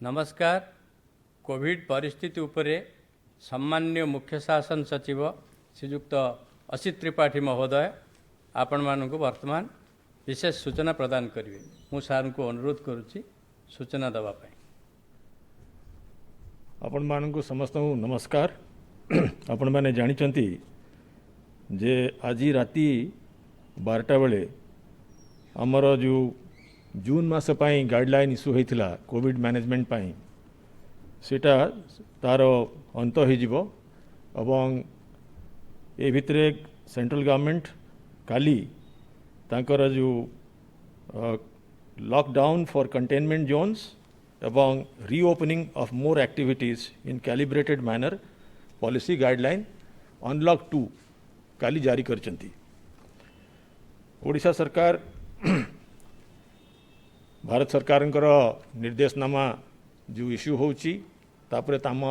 नमस्कार। कोविड परिस्थिति उपरे सम्मान्य मुख्य शासन सचिव श्रीयुक्त असित त्रिपाठी महोदय आपण मानक वर्तमान विशेष सूचना प्रदान करेंगे। मु सार को अनुरोध करुच्ची सूचना देवाई। आपण मानक समस्त नमस्कार। आपण मैंने जानी जे आज राति 12टा बेले आमर जो जून मास गाइडलाइन इश्यू होता कोविड मैनेजमेंट पाई सेटा तार अंत हो एवं ए भितरे सेंट्रल गवर्नमेंट काली तांकर जो लॉकडाउन फॉर कंटेनमेंट जोन्स एवं reopening of more activities in calibrated manner policy guideline unlock 2 काली जारी करचंती। ओडिशा सरकार भारत सरकार निर्देशनामा जो इश्यू होची तापरे ताम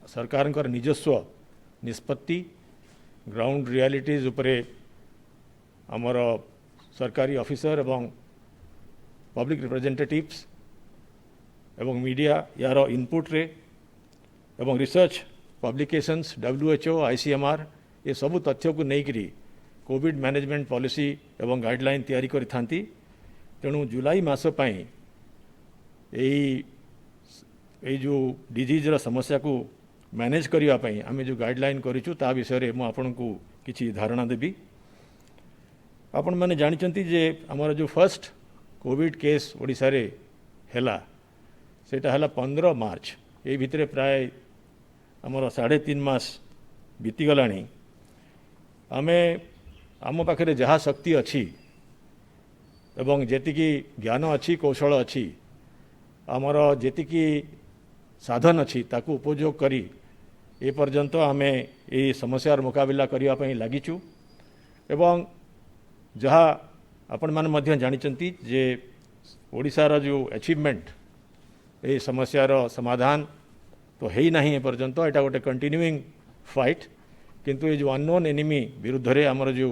सरकार निजस्व निष्पत्ति ग्राउंड रियलिटीज उपरे आमर सरकारी ऑफिसर एवं पब्लिक रिप्रेजेंटेटिव्स एवं मीडिया यार इनपुट रे एवं रिसर्च पब्लिकेशंस WHO ICMR ये सबु तथ्य को नहीं कोविड मैनेजमेंट पॉलिसी एवं गाइडलाइन तैयारी करि थांती। तेणु जुलाई मास यही जो डिजीजर समस्या को मैनेज करने आम जो गाइडलाइन करूँ ता विषय में आपण को किसी धारणा देवी। आपण मैंने जानते जे आमर जो फर्स्ट कोविड केस ओडिशा रे हैला सेटा हैला 15 मार्च। ये भितरे प्राय आमर 3.5 मास बीतीगलानी। आमे आम पाखे जहाँ शक्ति अच्छी एवं जेतिकी ज्ञान अच्छी कौशल अच्छी आमर जेतिकी साधन अच्छी ताकू उपयोग करी ए पर्यंत आमे ये समस्यार मुकाबला करने लगिचु एवं जहाँ आपण माने मध्य जानिचंती जे ओडिशार जो अचीवमेंट ये समस्यार समाधान तो है ही नहीं ए पर्यंत एटा गोटे कंटिन्यूइंग फाइट। किंतु ये जो अननोन एनिमी विरुद्ध रे आमर जो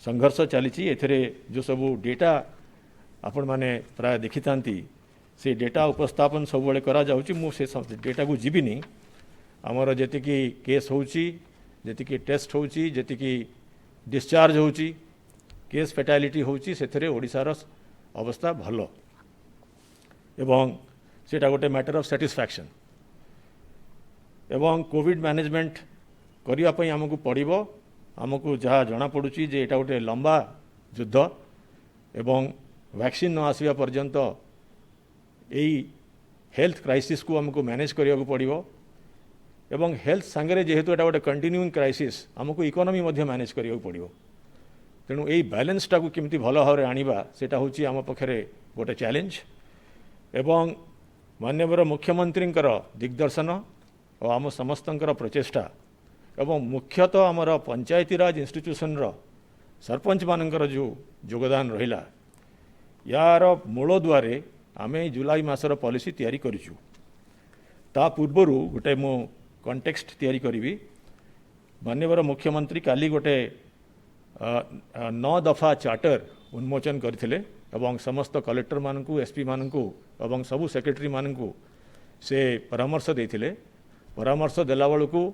संघर्ष चली एथरे जो सबू डेटा आपण माने प्राय देखी थांती से डेटा उपस्थापन सब बड़े करा जाउची। मु से डेटा को जीविनी आमर जेतिकी केस होउची जेतिकी टेस्ट होउची जेतिकी डिस्चार्ज होउची केस फैटालिटी होउची सेथरे ओडिशार अवस्था भलो एवं सेटा गोटे मैटर ऑफ सैटिस्फैक्शन एवं कोविड मैनेजमेंट करिया पई हमकु पड़िबो। आमको जहाँ जना पड़ुची जे एटा गोटे लंबा युद्ध एवं वैक्सीन न आसवा पर्यंत यही हेल्थ क्राइसिस को हमको मैनेज करिया को पड़िबो एवं हेल्थ सांगरे जेहेतु एटा गोटे कंटिन्यूइंग क्राइसिस हमको इकोनॉमी मध्य मैनेज करिया को पड़िबो। तेणु यही बैलेंसटा को केमती भल भाव आनिबा सेटा होची आम पखरे गोटे चैलेंज एवं माननीय मुख्यमंत्री दिग्दर्शन और आम समस्तंकर प्रचेष्टा एवं मुख्यतः आमर पंचायती राज इंस्टीट्यूशन सरपंच मानकर जो योगदान रहिला यार मूल द्वारे आम जुलाई मासर पॉलिसी तैयारी करिचु। ता पूर्वरु गोटे मु कॉन्टेक्स्ट तैयारी करी। माननीय मुख्यमंत्री काली गोटे 9 दफा चार्टर उन्मोचन करथिले एवं समस्त कलेक्टर मानकू SP मानकू एवं सबु सेक्रेटरी मानकू से परामर्श देथिले। परामर्श देला बेलू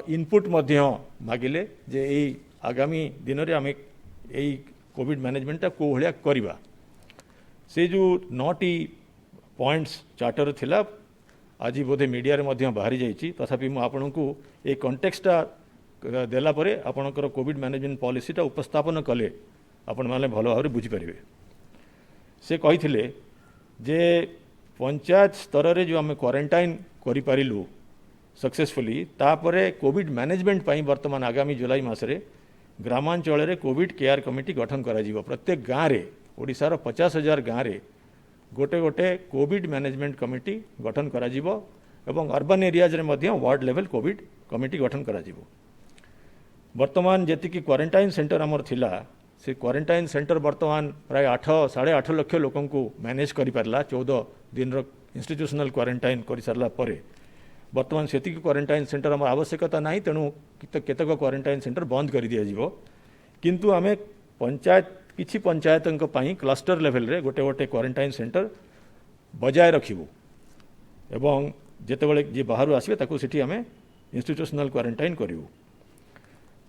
इनपुट मध्य मागिले जे यही आगामी दिन में आम यही कोविड मैनेजमेंटा को भाया करवा से जो 9टी पॉइंट्स चार्टर थिला आज बोधे मीडिया रे मध्य बाहरी जाइए। तथापि मु आपण को ये कंटेक्सटा देला परे आपणकर कोविड मैनेजमेंट पॉलिसीटा उपस्थापन कले आपण माने भल भाव बुझीपारे। से कही जे पंचायत स्तर रे जो आम क्वारंटाइन करि पारिलु सक्सेसफुली तापरे कोविड मैनेजमेंट पाई वर्तमान आगामी जुलाई मासरे ग्रामांचल रे कोविड केयर कमिटी गठन करा जीवो। प्रत्येक गाँव रे ओडिशार 50,000 गाँव रे गोटे गोटे कोविड मैनेजमेंट कमिटी गठन करा जीवो एवं अर्बन एरियाज रे मध्य वार्ड लेवल कोविड कमिटी गठन करा जीवो। वर्तमान जेतिकी क्वारंटाइन सेंटर आमर थिला से क्वारंटाइन सेंटर वर्तमान प्राय 8.5 लाख लोकन को मैनेज करि पारला। 14 दिन रो इंस्टीट्यूशनल क्वारंटाइन करि सारला परे वर्तमान से क्वारंटाइन सेंटर आम आवश्यकता ना। तेणु केतक क्वारंटाइन सेंटर बंद कर दि जाव। किंतु आमे पंचायत किछि पंचायत क्लस्टर लेवल रे गोटे गोटे क्वारंटाइन सेंटर बजाय रखिबू एवं जितेबाला जी बाहर आसवे ताकू सेठी आमे इंस्टीट्यूशनल क्वारंटाइन करूँ।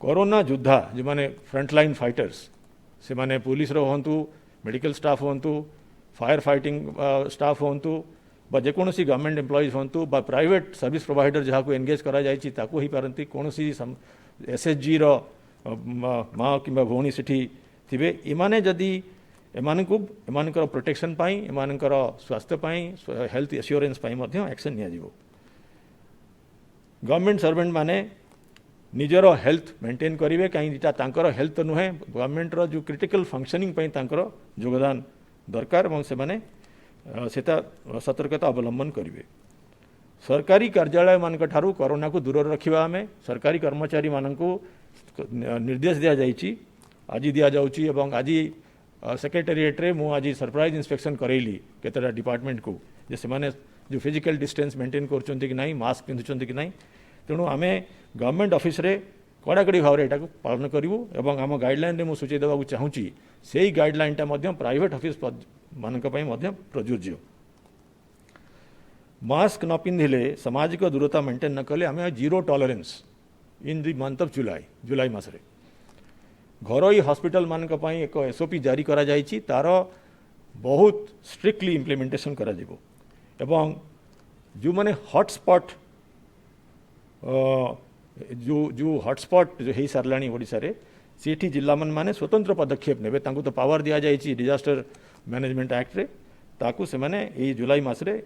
कोरोना योद्धा जो माने फ्रंटलाइन फाइटर्स से माने पुलिस रो हंतु मेडिकल स्टाफ हंतु फायर फाइटिंग स्टाफ हंतु बा जेकोसी गवर्नमेंट एम्प्लॉइज हंतु बा प्राइवेट सर्विस प्रोवाइडर जहाँ को एंगेज करा जायछि ताकू ही पारंती कोनोसी एसएचजी रो माँ कि भौणी सेठी थिबे इमाने जदि एमानकर प्रोटेक्शन पाई एमानकर स्वास्थ्य पाई हेल्थ एश्योरेंस पाई मध्य एक्शन निया जिवो। गवर्नमेंट सर्वेंट माने निजर हेल्थ मेंटेन करेंगे कहीं तांकर हेल्थ नुहे गवर्नमेंट रो जो क्रिटिकल फंक्शनिंग पाई तांकर योगदान दरकार और से माने सेता सतर्कता अवलंबन करेंगे। सरकारी कार्यालय मान ठारू कोरोना को दूर रखा आम सरकारी कर्मचारी मानक निर्देश दि जाइए आज दि जाऊँगी आज सेक्रेटेरिएट रे मु आज सरप्राइज इंस्पेक्शन करेली केतटा डिपार्टमेंट को जे से माने जो फिजिकल डिस्टेंस मेंटेन करछंती कि नहीं मास्क पिंधुछंती कि नहीं तेणु आम गवर्नमेंट ऑफिस रे कड़ाकड़ी भाव में यहाँ पालन करूँ और आम गाइडलाइन में सूचई देवा चाहूँगी से गाइडलाइन प्राइवेट ऑफिस मानक प्रযোज्य। मास्क न पिंधिले सामाजिक दूरता मेंटेन न कले आम zero tolerance in the month of July मासरे घरोई हॉस्पिटल मानक एक एसओपी जारी करा जाइछि तार बहुत स्ट्रिक्टली इम्प्लीमेंटेशन करा जिवो एवं जो माने हॉटस्पॉट जो हॉटस्पॉट जो हो सारा ओडिशा रे सेठी जिला माने स्वतंत्र पदक्षेप नेबे तांको तो पावर दिया जाइछि डिजास्टर मैनेजमेंट एक्ट रे ताकू से माने ए जुलाई मासरे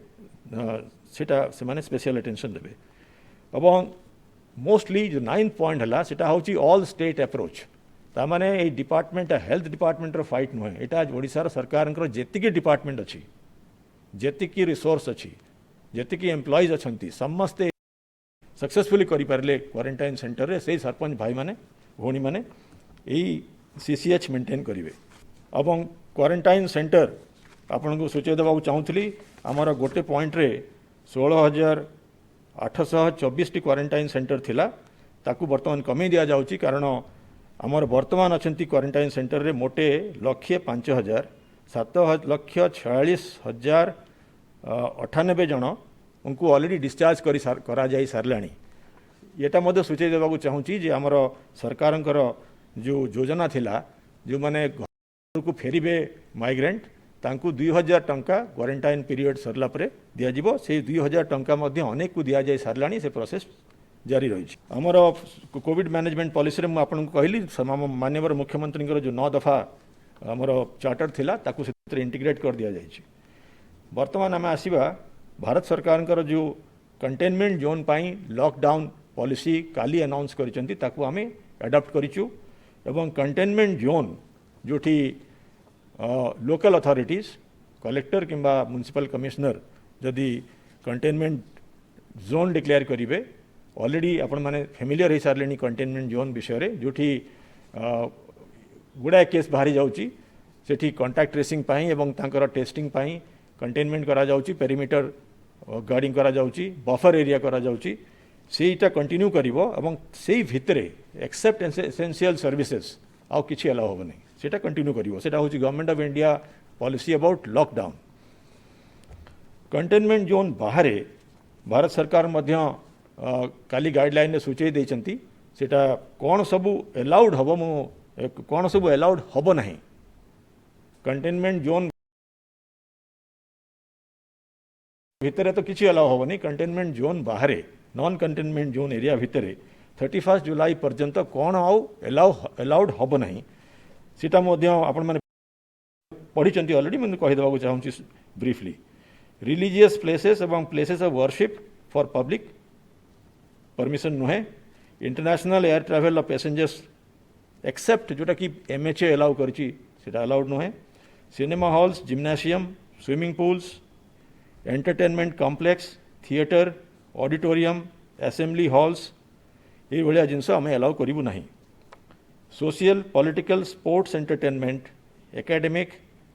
सेटा से माने स्पेशल अटेंशन देबे एवं मोस्टली जो 9th पॉइंट हला सेटा होछि ऑल स्टेट अप्रोच ता माने A department health department row fight नुहे एटा ओडिशा सरकार जेतिकी डिपार्टमेंट अछि जेतिकी रिसोर्स अछि जेतिकी एम्प्लॉइज अछंती समस्ते सक्सेसफुली करि पारले क्वारंटाइन सेंटर रे से सरपंच भाई माने भौणी माने यही सीसीएच मेंटेन करेंगे। अब क्वारंटाइन सेंटर आपन को सूचय देवा चाहूँगी आमर गोटे पॉइंट रे 16,824 टी क्वारंटाइन सेंटर थिला ताकू बर्तमान कमी दिया जाउची कारण आमर वर्तमान अछंती क्वारंटाइन सेंटर रे मोटे 1,05,000 7,96,098 जन उनको ऑलरेडी डिस्चार्ज करा जाई सारलाणी एटा मध्य सूचय देवा चाहूँगी जे आमर सरकारंकर जो योजना थिला जो माने घर को फेरिबे माइग्रेंट तांकू 2,000 टंका क्वारंटाइन पीरियड सरला परे दिया जिवो से 2,000 टंका मध्य अनेक को दिया जाय सारलाणी से प्रोसेस जारी रही आमर कोविड मैनेजमेंट पॉलिसी रे आपन को कहली माननीय मुख्यमंत्री जो 9 दफा आमर चार्टर थिला ताकू से इंटीग्रेट कर दिया जाय वर्तमान आम आसीबा भारत सरकार जो कंटेनमेंट जोन पाई लॉकडाउन पॉलिसी काली अनाउंस करिसेंती ताकू आमे एडॉप्ट करिचु एवं कंटेनमेंट जोन जोठी लोकल अथॉरिटीज कलेक्टर किंबा म्युनिसिपल कमिश्नर जदि कंटेनमेंट जोन डिक्लेयर करेंगे ऑलरेडी आपण माने फेमिलियर हो सारे कंटेनमेंट जोन विषय रे जोठी गुड़ाए केस बाहरी जाउची सेठी कांटेक्ट ट्रेसिंग पाई एवं तांकर टेस्टिंग पाई कंटेनमेंट करा जाउची पेरीमीटर गार्डिंग करा जाउची बफर एरिया करा जाउची सेटा कंटिन्यू करिवो एवं सेही भितरे एक्सेप्ट एसेंशियल सर्विसेज आउ किछि अलाउ होबो नहीं सेटा कंटिन्यू करिवो सेटा होची government of India policy about lockdown. Containment zone बाहरे भारत सरकार मध्य काली गाइडलाइन ने सूचई देइचंती सेटा कोन सबु अलाउड हबो कोन सबु अलाउड हबो नहीं कंटेनमेंट जोन भितरे तो किसी अलाउ होबो नहीं कंटेनमेंट जोन बाहरे नॉन कंटेनमेंट जोन एरिया भितरे 31 जुलाई पर्यंत कौन आउ अलाउड हबो नहीं सीटा मध्य आपण माने पढ़ी ऑलरेडी मैं कहीदेवा चाहूँगी ब्रीफली रिलीजियस प्लेसेस एवं places of worship for public permission नुहे international air travel of passengers except जोटा कि MHA अलाउ करची सेटा अलाउड नुहे cinema halls gymnasium swimming pools entertainment complex theatre auditorium assembly halls ये भाया जिनस आम अलाउ करूँ ना social political sports entertainment academic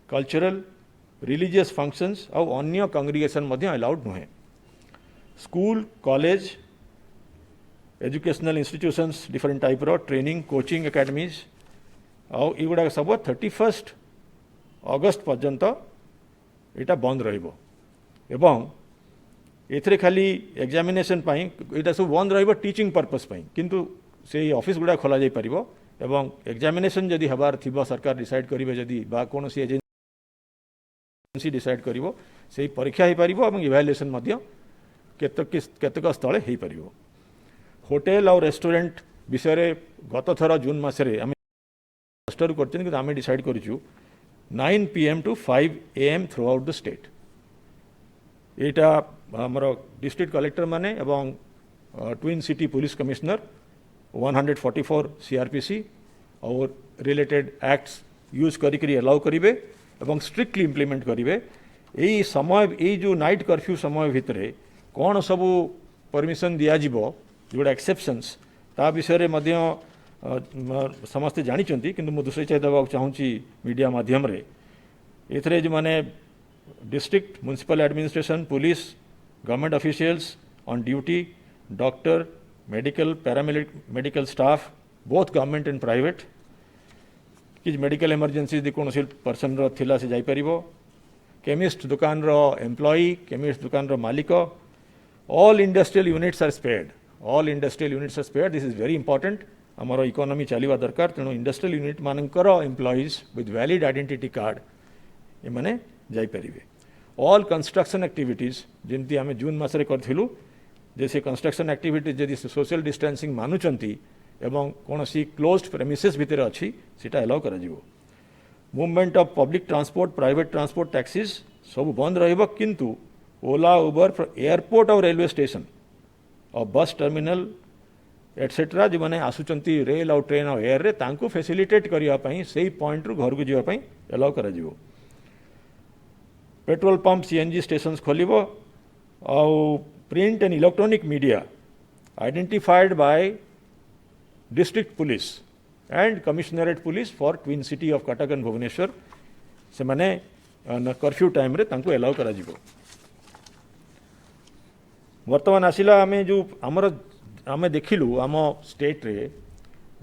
cultural religious functions और अन्य कांग्रिगेशन अलाउड नुहे school college educational institutions different type रो ट्रेनिंग कोचिंग एकेडमीज और युवा सब 31 अगस्त पर्यंत यहाँ बंद रहिबो एवं एथरे खाली एग्जामिनेशन पाई एटा सब बंद रहिबो टीचिंग पर्पस पाई किंतु से ऑफिस गुडा खोला जाई परिबो एवं एग्जामिनेशन जदि हबार थिबो सरकार डिसाइड करिवे जदि बा कोनोसी एजेंसी डिसाइड करिवो सेही परीक्षा हे परिबो एवं इवैल्यूएशन मध्य केतक स्थले हे परिबो। होटेल और रेस्टोरेंट विषय रे गत थर जून मासरे आमे स्टोर करछन कि आमे डिसाइड करिछु 9 PM to 5 AM throughout the state. एटा हमर डिस्ट्रिक्ट कलेक्टर माने एवं twin city police commissioner 144 CRPC और रिलेटेड एक्ट्स यूज करी अलाउ करिवे एवं स्ट्रिक्टली इम्प्लीमेंट करिवे। एई समय एई जो नाइट कर्फ्यू समय भितरे कौन सबू परमिशन दिया जिवो जोड़ा एक्सेप्शंस ता विषय रे मध्य समस्ते जानिचंती किंतु मु दूसरे चाहे देवा चाहूँगी मीडिया माध्यम रे एथरे जो माने district municipal administration police government officials on duty doctor medical paramedical staff both government and private कि मेडिकल इमरजेंसी यदि कौन पर्सन थिला से जाई परिबो केमिस्ट दुकान रो एम्प्लॉई केमिस्ट दुकान रो मालिक all industrial units are spared all industrial units are spared this is very important आमर इकोनॉमी चलवा दरकार तेणु इंडस्ट्रियल यूनिट मानकर employees with valid identity card एमाने जाई परिबे। ऑल कंस्ट्रक्शन एक्टिविटीज जेमती आमे जून मासरे करथिलु जे से कंस्ट्रक्शन एक्टिविटीज जदि सोशल डिस्टेंसिंग मानुचंती एवं कोनोसी क्लोज्ड प्रेमिसेस भितर अछि सेटा अलाउ करा जिवो। Movement of public transport private transport taxis सब बंद रहिबो किंतु ओला उबर फ्रॉम एयरपोर्ट और रेलवे स्टेशन और बस टर्मिनल एटसेट्रा जो मैंने आसुचंती रेल और ट्रेन और एयर रे तांको फैसिलिटेट करिया पई सेही पॉइंट रु घर को जीवा पई अलाउ करा जिवो। पेट्रोल पंप CNG स्टेशंस खोलिबो और print and electronic media identified by district police and commissionerate police for twin city of Cuttack and Bhubaneswar से माने कर्फ्यू टाइम रे तांको अलाउ करा जिवो। वर्तमान आसिला आमे जो हमर आमे देखिलु आम स्टेट रे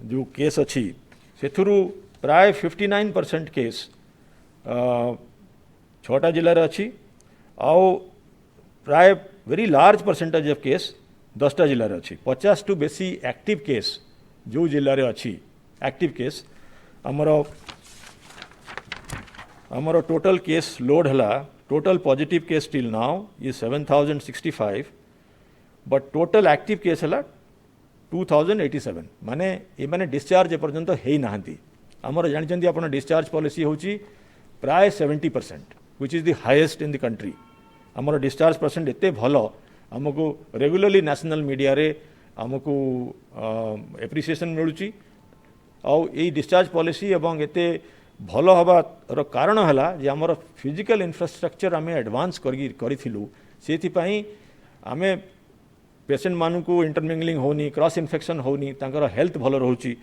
जो केस अच्छी सेथुरु प्राय 59% केस 6टा जिले रे अच्छी आउ प्राय very large percentage of case 10टा जिले रे अच्छी 50 टू बेसी एक्टिव केस जो जिले रे अच्छी एक्टिव केस हमरो टोटल केस लोड हला total positive case till now is 7065 but total active case है 2087 माने ये माने डिस्चार्ज एपर्यंत है ना आमर जानते आप डिस्चार्ज पॉलिसी होची प्राय 70% which is the highest in the country. आमर डिस्चार्ज परसेंट एते भलो आमको रेगुलरली नेशनल मीडिया रे आमको एप्रिसिएशन मिलुची आउ ये डिस्चार्ज पॉलिसी एवं एते भलो हबार कारण है जे आमर फिजिकल इंफ्रास्ट्रक्चर आमे एडवांस करिथिलु सेथि पई आमे पेसेंट मानू को इंटरमिंगलिंग होनी क्रॉस इन्फेक्शन होनी तांकर हेल्थ भल रोची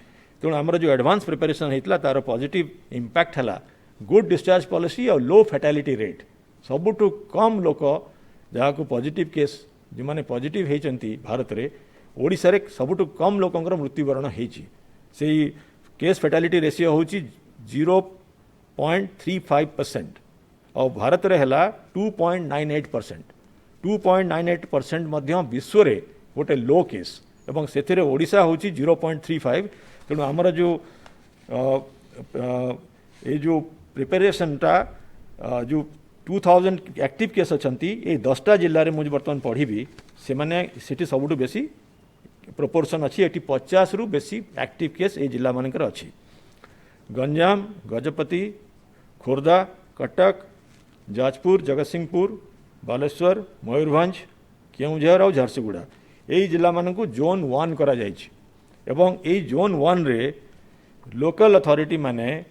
तेणु आमर जो एडवांस प्रिपरेशन होता तार पॉजिटिव इंपैक्ट है गुड डिस्चार्ज पॉलिसी और लो फैटालिटी रेट सबुठु कम लोक जहाँ को पॉजिटिव केस जो मैंने पॉजिटिव होती भारत में ओडिशा रे सबुठु कम लोकंकर मृत्युवरण होती से केस फैटालिटी रेशियो हूँ 0.35% और भारत रे हला 2.98%। 2.98% मध्य विश्व रे गोटे लो केस एवं से ओडिशा हूँ 0.35 तेणु आमर जो ये जो प्रिपेरेशनटा जो 2000 एक्टिव केस अच्छा ये 10टा जिले में मुझे बर्तमान पढ़ी से मैंने सिटी सबुठु बेसी प्रोपोर्शन अच्छी ये 50 रु बेसी एक्टिव केस ये जिला मानकर अच्छी गंजाम गजपति खोर्धा कटक जाजपुर जगतसिंहपुर बालेश्वर मयूरभंज केउझर और झारसुगुड़ा यही जिला मानक जोन 1 करा जाइछि एवं यही जोन 1 रे लोकल अथॉरिटी माने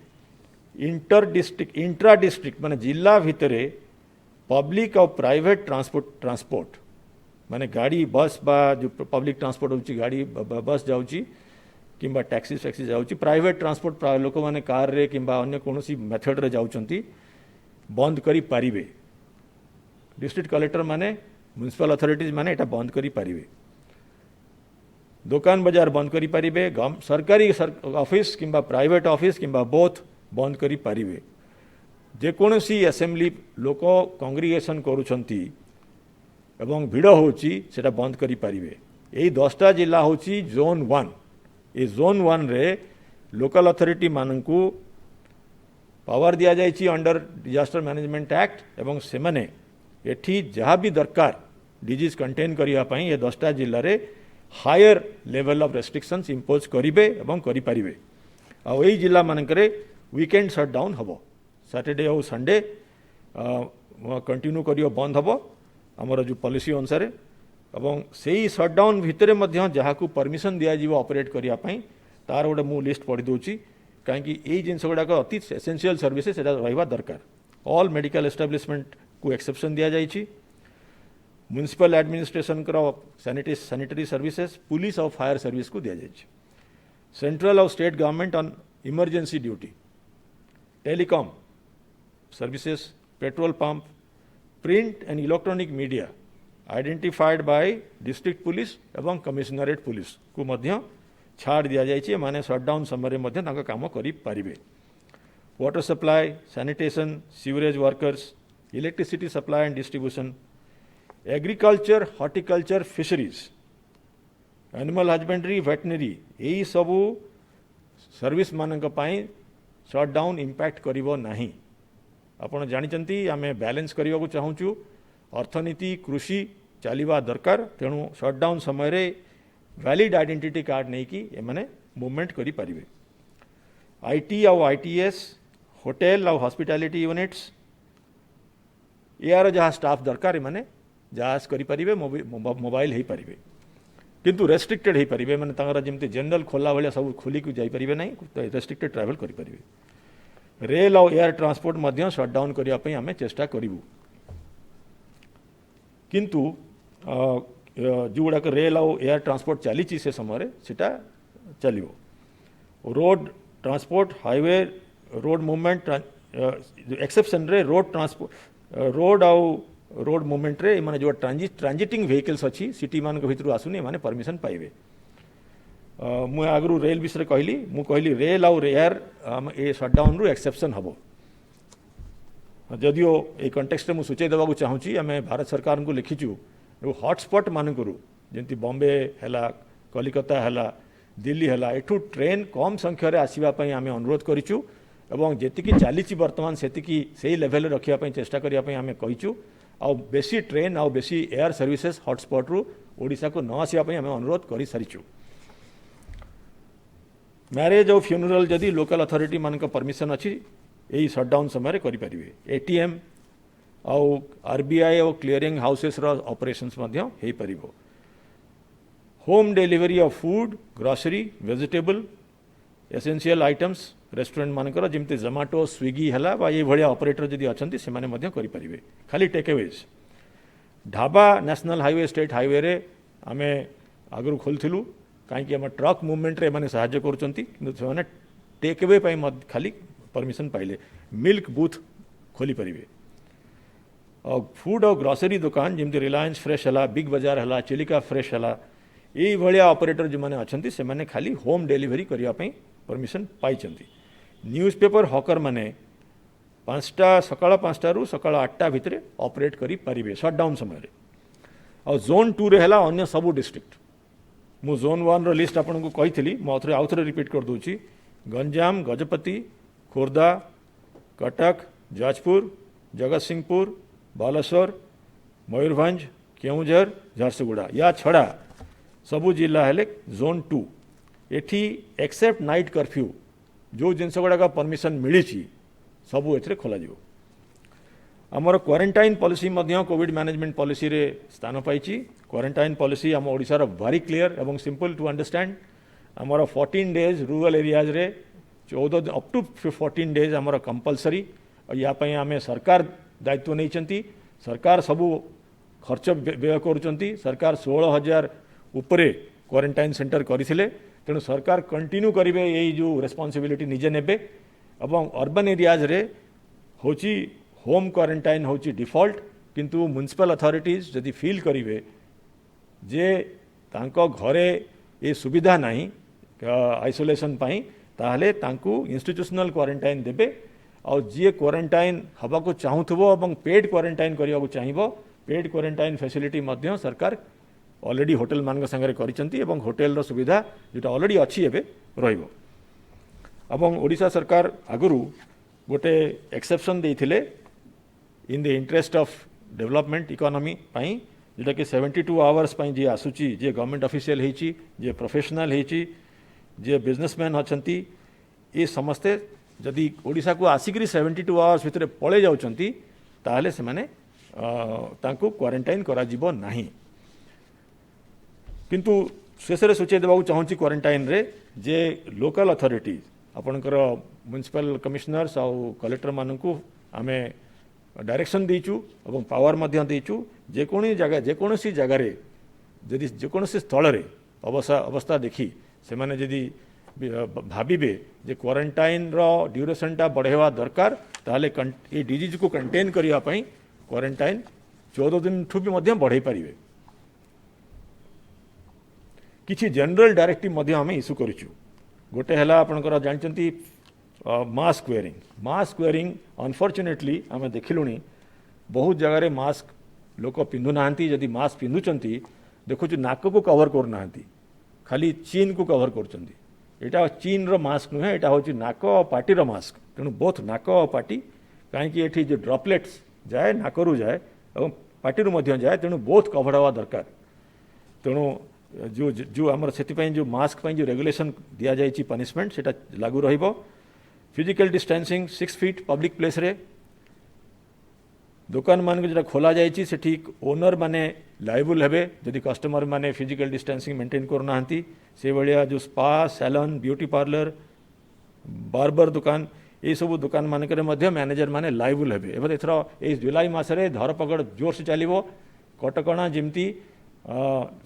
इंट्रा डिस्ट्रिक्ट माने जिला भितरे पब्लिक और प्राइवेट ट्रांसपोर्ट माने गाड़ी बस बा जो पब्लिक ट्रांसपोर्ट होची गाड़ी बस जाउची किंबा टैक्सी जाउची प्राइवेट ट्रांसपोर्ट लोक माने कार रे किंबा अन्य कोनोसी मेथड रे जाउचंती बंद करी पारिबे। डिस्ट्रिक्ट कलेक्टर माने म्युनिसिपल अथॉरिटीज माने एटा बंद करी पारिबे। दुकान बाजार बंद करी पारिबे सरकारी ऑफिस किंबा प्राइवेट ऑफिस किंबा बोथ बंद करी पारिबे। जेकोसी असेंबली लोक कांग्रिगेशन करूछंती एवं भिड़ होची सेटा बंद करि परिबे। एई 10टा जिला होची जोन 1। ए जोन 1 रे लोकल अथॉरिटी माननकू पावर दिया जाइछि अंडर डिजास्टर मैनेजमेंट एक्ट एवं से माने एठी जहाँ भी दरकार डिजीज कंटेन करिया पई ये 10टा जिल्ला रे higher level of restrictions impose करिवे एवं करि परिबे। आ एई जिल्ला मानकरे वीकेंड शटडाउन हबो, सैटरडे और संडे कंटिन्यू करियो बंद हबो हमर जो पॉलिसी अनुसार। एवं सेही शटडाउन भितरे मध्य जहाकू परमिशन दिया जीवो ऑपरेट करिया पई तार गोटे मु लिस्ट पढ़ी दूची कहीं ये जिनस गुड़ाक अति एसेंशियल सर्विसेस रहा दरकार। ऑल मेडिकल एस्टाब्लिशमेंट को एक्सेप्शन दिया जाइछि। Municipal administration sanitary services, police और फायर सर्विस को दिया जाइछि। सेंट्रल और state government on emergency duty, telecom services, petrol pump, print and electronic media identified by district police एवं कमिश्नरेट पुलिस को मध्य छाड़ दिया जाइए, माने शटडाउन समय मध्य तांका काम करि पारिबे। Water supply, sanitation, sewerage workers, electricity supply and distribution, agriculture, horticulture, fisheries, animal husbandry, veterinary, यही सबू सर्विस मानक पाई शटडाउन इंपैक्ट करिवो नाही। आपण जानिचंती आमे बैलेंस करिवा को चाहूचु, अर्थनीति कृषि चलिबा दरकार, तेणु शटडाउन समय रे वैलिड आइडेंटिटी कार्ड नहीं कि एमाने मूवमेंट करि परिबे। आईटी और आईटीएस, होटेल और हॉस्पिटैलिटी यूनिट्स यार जहाँ स्टाफ दरकार एमाने जहाज करि परिबे, मोबाइल हे परिबे, किंतु रेस्ट्रिक्टेड हे परिबे, माने तांगर जेमते जनरल खोला भलिया सब खोली को जाई परिबे नहीं, रेस्ट्रिक्टेड ट्रैवल करि परिबे। रेल और एयर ट्रांसपोर्ट मध्य शटडाउन करिया पई आमे चेष्टा करिवु, किंतु जो गुड़ाक रेल और एयर ट्रांसपोर्ट चली से समय सेटा चलो। Road transport, highway road movement exception रे रोड ट्रांसपोर्ट, रोड और रोड मूवमेंट रे माने जो ट्रांजिटिंग व्हीकल्स अच्छी सिटी मान भितर आसुनी माने परमिशन पाइबे। मु आगु रेल विषय कहली, मु कहली रेल और एयर ए शटडाउन रु एक्सेप्शन हबो। जदियो ए कंटेक्स्ट में सूचई देवा चाहूँगी, आम भारत सरकार को लिखीचु हॉटस्पॉट मानक जमी बॉम्बे है, कलिकता है, दिल्ली है, एठू ट्रेन कम संख्यार आसवाई आम अनुरोध करूँ एवं जी चली बर्तमान से लेवल रखापी चेष्टा करने आम कहीचु। आ बेसी ट्रेन आ बेसी एयर सर्विसेस हॉटस्पॉट रु ओडिशा को न आसवाई आम अनुरोध कर सारीचु। मैरेज और फ्यूनरल जदि लोकल अथॉरिटी मान परमिशन अच्छी यही शटडाउन समय करें। एटीएम आउ आरबीआई और क्लीयरिंग हाउसेस ऑपरेशंस हो पारिबो। Home delivery of food, grocery, vegetable, essential items restaurant मानकर जमती जोमाटो, स्विगी है ये भाया ऑपरेटर जदि अच्छा से करें, खाली takeaways. Dhaba national highway, state highway रे आमे आगु खोलू कहीं आम ट्रक मूवमेंट रे माने साहाय्य कर टेकअवे खाली परमिशन पाइले। मिल्क बूथ खोली पारिबे। और फूड और ग्रोसरी दुकान जमती रिलायंस फ्रेश है, बिग बाजार है, चिलिका फ्रेश है, ये भाया ऑपरेटर जो मैंने अच्छा से मैंने खाली होम डिलीवरी करने परमिशन पाई। न्यूज़पेपर हॉकर माने 5टा सकाळ 5टा रु सकाळ 8टा भितर ऑपरेट करि परिबे शटडाउन समय रे। और जोन 2 रे हला अन्य सबु डिस्ट्रिक्ट। मु जोन 1 रो लिस्ट आपन को कहिथिली, मु आउथरे रिपीट कर दूची। गंजाम, गजपति, खोर्धा, कटक, जाजपुर, जगतसिंहपुर, बालेश्वर, मयूरभंज, केउझर, झारसुगुड़ा या छड़ा सबु जिला हेले जोन 2। एठी एक्सेप्ट नाइट कर्फ्यू जो जिनस गुड़ाक परमिशन मिली सबू ए खोल। आमर quarantine policy Covid management policy रे स्थान पाई। क्वारंटाइन पॉलिसी आम ओडिशार वेरी क्लियर एवं सिंपल टू अंडरस्टैंड। आमर 14 डेज रूरल एरियाज रे 14 अप टू 14 डेज आमर कंपलसरी। यापाई आम सरकार दायित्व नहीं, सरकार सबू खर्च व्यय कर। सरकार 16,000 उपरे क्वारंटाइन सेंटर करथिले, तेणु सरकार कंटिन्यू करेंगे यही जो रेस्पॉन्सिबिलिटी निजे नेबे। एवं अर्बन एरियाज रे होची होम क्वारंटाइन होची डिफॉल्ट, किंतु म्युनिसिपल अथॉरिटीज जदि फील करेंगे जे तांको घरे ये सुविधा नहीं आइसोलेशन पाई, ताहले तांकू इंस्टीट्यूशनल क्वारंटाइन देबे। और जी क्वारंटाइन हवा को चाहूथबो एवं पेड क्वारंटाइन करने को चाहिए पेड क्वारंटाइन फैसिलिटी मध्य सरकार ऑलरेडी होटल मान संगे करिसेंती एवं होटल सुविधा जोटा ऑलरेडी अच्छी एबे रहिबो। एवं ओडिशा सरकार आगुरु गोटे एक्सेप्शन देइथिले in the interest of development economy पाई जोटा कि 72 आवर्स पाई जे आसुची जे गवर्नमेंट ऑफिशियल हेची जे प्रोफेशनल हेची जे बिजनेसमैन अछंती ये समस्ते जदि ओडिशा को आसिकरी 72 आवर्स भितर पळे जाउचंती ताहले से माने तांको क्वारंटाइन करा जिवो नाही। किंतु शेषे सूचय देवाक चाहूँगी क्वारंटाइन रे जे लोकल अथॉरिटीज आपणकर म्युनिसिपल कमिशनर्स आउ कलेक्टर मानकू आमे डायरेक्शन देचु और पावर मध्य देचु जेकोसी जगार जदि जेकोसी स्थल रे अवस्था देखी से माने जदि भाविबे जे क्वारंटाइन रो ड्यूरेशन टा बढ़ेवा दरकार ताहले ये डिजीज को कंटेन करिया पई क्वारंटाइन 14 दिन ठू भी मध्य बढ़े पारिबे। किछि जनरल डायरेक्टिव मध्य आमे इश्यू करिछु। गोटे हला आपनकर जानचंती मास्क वेयरिंग अनफॉर्चुनेटली आम देखिलुनी बहुत जगह मास्क लोक पिंधु नांती जदि मास्क पिंधुचंती देखुछु नाक को कवर कर नांती खाली चीन को कवर करचंती। एटा चीन रो मास्क नुहे एटा होची नाक और पार्टी रो मास्क तेणु बोथ नाक और पार्टी कहीं एठी जो ड्रॉपलेट्स जाए नाकरू जाए और पार्टी मध्य जाए तेणु बोथ कवर हवा दरकार। तेणु जो जो आमर से जो मास्क जो रेगुलेशन दिया जाइए पनिशमेंट सेटा लागू रहिबो। Physical distancing 6 feet public place रे दुकान मान जो खोला जाइए सेठी ओनर माने लाइबल हेबे जदि कस्टमर माने फिजिकल डिस्टेंसिंग मेंटेन करना से भाया जो spa salon beauty parlour barber दुकान ये सब दुकान मानक मैनेजर माने लाइबल हेबे। एवं एथर ए जुलाई मासरे धरपकड़ जोर से चलिबो कटकणा जिमती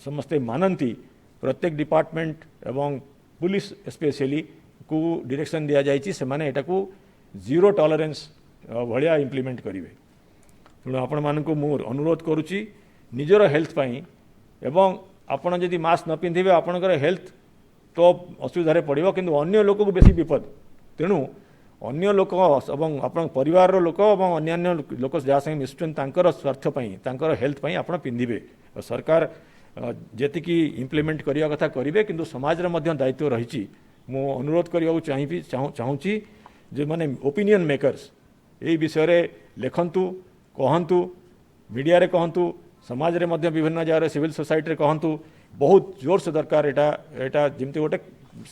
समस्ते मानती प्रत्येक डिपार्टमेंट एवं पुलिस स्पेशली को डायरेक्शन दिया जाइए से माने एटा को जीरो टॉलरेंस भलिया इम्प्लीमेंट करेंगे। तेणु आपण मानक मु अनुरोध करुच्ची निजर हेल्थ पाई एवं आपण जदि मास्क न पिंधे आपणकर हेल्थ तो असुविधा पड़ो किंतु अन्य लोक को बेसी विपद। तेणु अन्य लोक एवं आपण परिवार लोक और अन्य लोक जहाँ संगे मिशुचन तांकर स्वार्थ पाई तांकर हेल्थ पाई आपण पिंधे। सरकार जेतिकी इम्प्लीमेंट करिया कथा करिवे किंतु समाज रे मध्य दायित्व रही। मु अनुरोध करिया चाहूँगी जो माने ओपिनियन मेकर्स यही विषय रे लेखंतु कहंतु मीडिया रे कहंतु समाज रे मध्य विभिन्न जगह सिविल सोसाइटी रे कहंतु बहुत जोर से दरकार एटा जिमती गोटे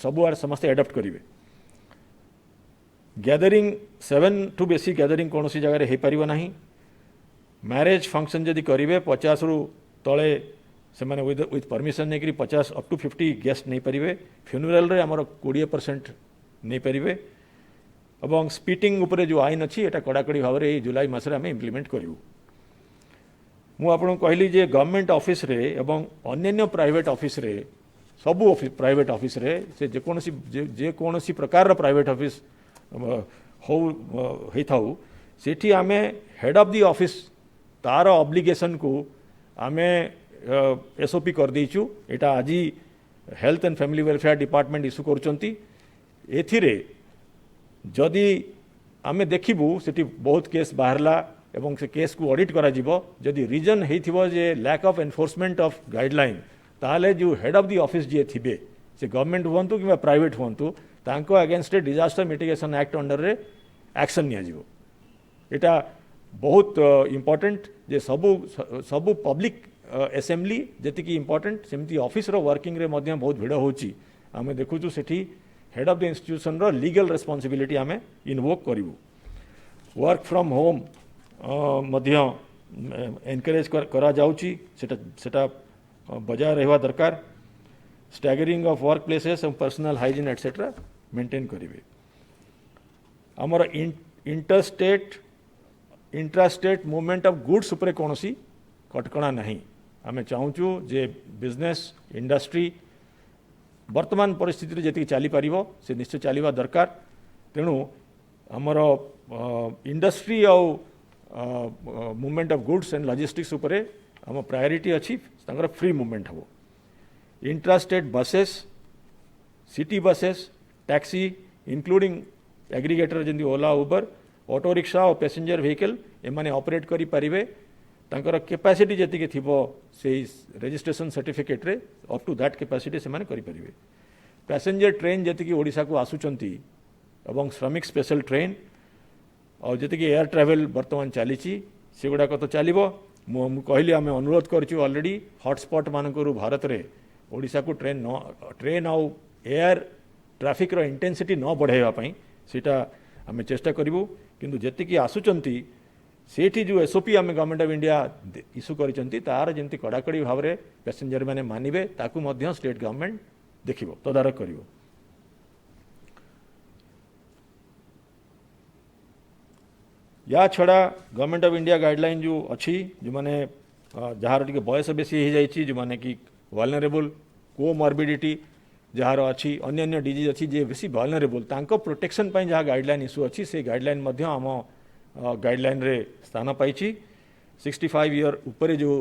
सबु आर समस्ते एडप्ट करिवे। गैदरिंग 7 टू बेसी गैदरिंग कौन सी जगह हो पार ना। मैरेज फंक्शन जदि करेंगे 50 रु तले से माने विथ परमिशन नहीं 50 अप टू 50 गेस्ट नहीं पारे। फ्यूनरल रे आमर 20% नहीं पारे। और स्पीटिंग उपरे जो आईन अच्छी एटा कड़ाकड़ी भाव में जुलाई मासरे आम इम्प्लीमेंट करूँ। मु आपको कहली जे गवर्नमेंट ऑफिस रे एवं अन्य प्राइवेट ऑफिस रे सबू प्राइवेट ऑफिस रे से जेकोसी प्रकार प्राइवेट ऑफिस हो सेठी आमे हेड ऑफ द ऑफिस तार ऑब्लिगेशन को आमे एसओपी कर देचु। एटा आज health and family welfare department issue करुचंती। एथिरे जदि आमे देखिबू सेठी बहुत केस बाहरला एवं से केस को ऑडिट करा जिवो जदि रीजन हेथिबो जे lack of enforcement of guideline ताहले जो हेड ऑफ द ऑफिस जे थिबे से गवर्नमेंट हुंतु कि प्राइवेट हुंतु तांको against disaster mitigation act under रे एक्शन निया जिवो। एटा बहुत इम्पोर्टेंट जे सबू पब्लिक असेंबली जेतिकी इम्पोर्टेंट सेमती ऑफिस रो वर्किंग रे मध्य बहुत भिड़ होची। आमे देखुचु सेठी हेड ऑफ द इंस्टीट्यूशन रो लीगल रेस्पॉन्सिबिलिटी आमे इन्वोक करिवु। Work from home Madhya encourage करा जाउची सेटा बजाय रहवा दरकार। स्टैगरिंग ऑफ वर्क प्लेसेस और पर्सनल हाइजीन एटसेट्रा मेंटेन करेंगे। आमर इंट्रास्टेट मूवमेंट ऑफ गुड्स उपरे कौन सी कटकणा नहीं। आमे चाहूँ जे बिजनेस इंडस्ट्री वर्तमान परिस्थिति जी चली पार से निश्चय चलवा दरकार। तेणु आमर इंडस्ट्री और movement of goods and logistics उपरे आम प्रायोरिटी अच्छी फ्री मूवमेंट हो। Intrastate buses city buses taxi including aggregator जमी ओला उबर ऑटो रिक्शा और पैसेंजर व्हीकल एमाने ऑपरेट करि पारिबे तांकर कैपेसिटी जेतिके थिबो से रजिस्ट्रेशन सर्टिफिकेट रे अप टू दैट कैपेसिटी से माने करि परिबे। पैसेंजर ट्रेन जेतिके ओडिशा को आसुचंती एवं श्रमिक स्पेशल ट्रेन और जेतिके एयर ट्रैवल वर्तमान चली से गुड़ाक तो चलो मु कहली आम अनुरोध करूँ ऑलरेडी हॉटस्पॉट मानकरू भारत रे ओडिशा को ट्रेन आउ एयर ट्रैफिक रो इंटेंसिटी न बढ़ाइबा पई सेटा आम चेष्टा करूँ किंतु जेतिकी आसुचंती सेठी जो एसओपी आम गवर्नमेंट ऑफ इंडिया इश्यू करिसंती तार जेंति कड़ाकड़ी भाव में पैसेंजर माने मानिबे ताकू मध्य स्टेट गवर्नमेंट देखिबो तदारक करिवो। या छड़ा गवर्नमेंट ऑफ इंडिया गाइडलाइन जो अच्छी जो माने जार टी बयस बेसी हो जाइए जो माने कि वल्नरेबल कोमॉर्बिडिटी जार अच्छी अन्य अन्य डिजीज अच्छी जे बेसी वल्नरेबल तांको प्रोटेक्शन पई जहाँ गाइडलाइन इश्यू अच्छी से गाइडलाइन मध्य आम गाइडलाइन रे स्थान पाई 65 ईयर उपरे जो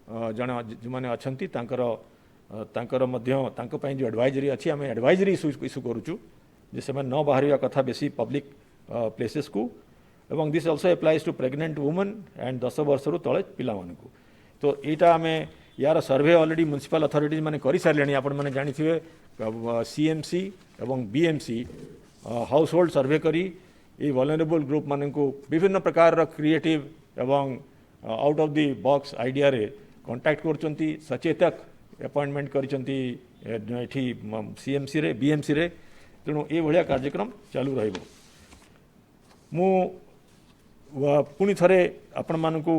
जन जो माने अच्छंती तांकर मध्य तांको पई जो एडवाइजरी अच्छी आम एडवाइजरी इश्यू करूचु जे से न बाहर कथा बेसी पब्लिक प्लेसेस को एवं this also applies to pregnant woman and 10 वर्ष रु तले पिला मानकु। तो यहाँ आम यार सर्वे ऑलरेडी म्युनिसिपल अथॉरिटीज माने करि सारलेनी आपण माने जानिथिबे सीएमसी एवं बीएमसी हाउस होल्ड सर्वे करी ये वल्नरेबल ग्रुप मानकु विभिन्न प्रकार क्रिएटिव एवं out of the box idea रे कांटेक्ट करचंती सचेतक अपॉइंटमेंट करिसंती एठी सीएमसी रे बीएमसी रे तेणु ये भलिया कार्यक्रम चालू रहइबो। मु पुणी थरे आपण मानकु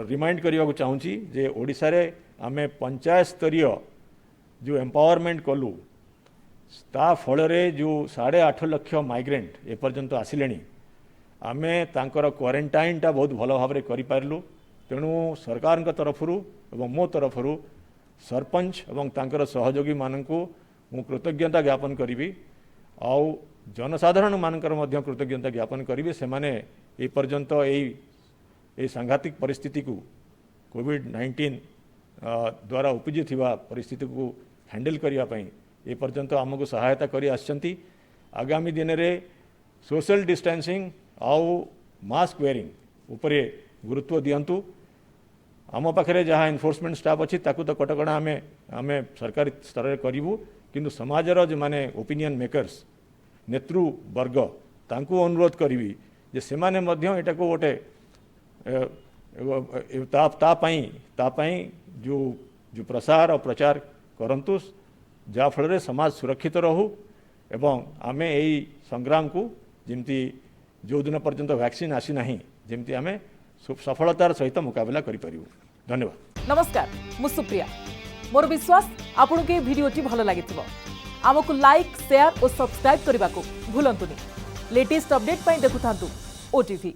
रिमाइंड करने चाहूँगी जे ओडिशा रे आमे पंचायत स्तरीय जो एम्पावरमेंट कलु ता फल जो 8.5 लाख माइग्रेंट एपर्यंत आसिले आमे तांकर क्वारंटाइन टा बहुत भल भाव करि पारलु। तेणु सरकार तरफरु एवं मो तरफरु सरपंच एवं तांकर सहयोगी मानकु मु कृतज्ञता ज्ञापन करी आउ जनसाधारण मानकर मध्य कृतज्ञता ज्ञापन करी से माने ए पर्यंत ए सांघातिक परिस्थिति को कोविड-19 द्वारा उपजी थिबा परिस्थिति को हैंडल करिया पई ए पर्यंत आमको सहायता करी आछंती। आगामी दिन रे सोशल डिस्टेंसिंग आउ मास्क वेयरिंग उपरे गुरुत्व दियंतु। आम पाखरे जहाँ एनफोर्समेंट स्टाफ अच्छी ताकू तो कटकणा आमे सरकारी स्तर में करूँ किंतु समाजर जो माने ओपिनियन मेकर्स नेतृवर्ग तांकू अनुरोध करी जे सेमाने मध्य एटा को गोटे तापाई जो जो प्रसार और प्रचार करंतु जाफल समाज सुरक्षित रहू एवं आमे यही संग्राम को जमती जो दिन पर्यंत वैक्सीन आसी ना जमती आमे सफलतार सहित मुकाबला करि परिबु। धन्यवाद। नमस्कार मु सुप्रिया मोर विश्वास आपन के वीडियोटी भल लागिथिबो आमको लाइक शेयर और सब्सक्राइब करने को भूलंतुनि। लेटेस्ट अपडेट पाई देखुथांतु ओटीवी।